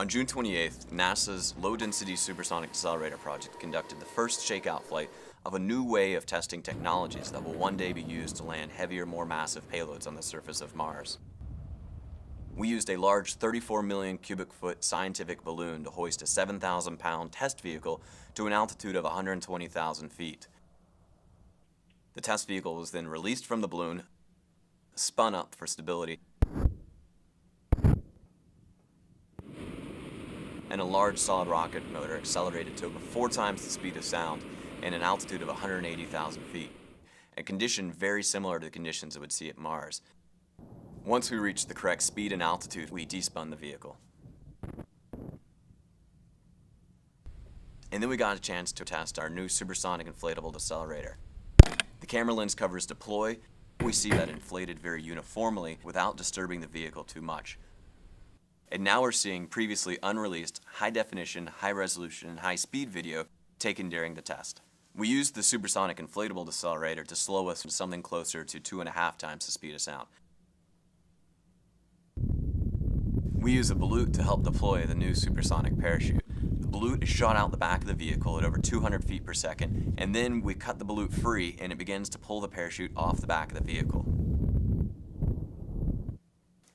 On June 28th, NASA's Low-Density Supersonic Decelerator project conducted the first shakeout flight of a new way of testing technologies that will one day be used to land heavier, more massive payloads on the surface of Mars. We used a large 34 million cubic foot scientific balloon to hoist a 7,000-pound test vehicle to an altitude of 120,000 feet. The test vehicle was then released from the balloon, spun up for stability, and a large solid rocket motor accelerated to over 4 times the speed of sound and an altitude of 180,000 feet, a condition very similar to the conditions it would see at Mars. Once we reached the correct speed and altitude, we despun the vehicle. And then we got a chance to test our new supersonic inflatable decelerator. The camera lens covers deploy. We see that inflated very uniformly without disturbing the vehicle too much. And now we're seeing previously unreleased, high-definition, high-resolution, and high-speed video taken during the test. We used the supersonic inflatable decelerator to slow us to something closer to 2.5 times the speed of sound. We use a balloon to help deploy the new supersonic parachute. The balloon is shot out the back of the vehicle at over 200 feet per second, and then we cut the balloon free and it begins to pull the parachute off the back of the vehicle.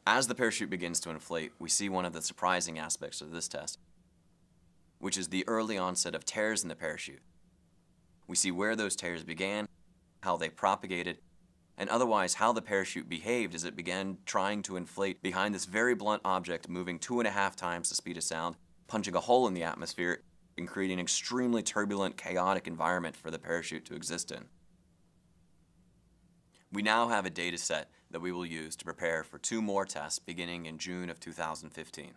As the parachute begins to inflate, we see one of the surprising aspects of this test, which is the early onset of tears in the parachute. We see where those tears began, how they propagated, and otherwise how the parachute behaved as it began trying to inflate behind this very blunt object moving 2.5 times the speed of sound, punching a hole in the atmosphere and creating an extremely turbulent, chaotic environment for the parachute to exist in. We now have a data set that we will use to prepare for 2 more tests beginning in June of 2015.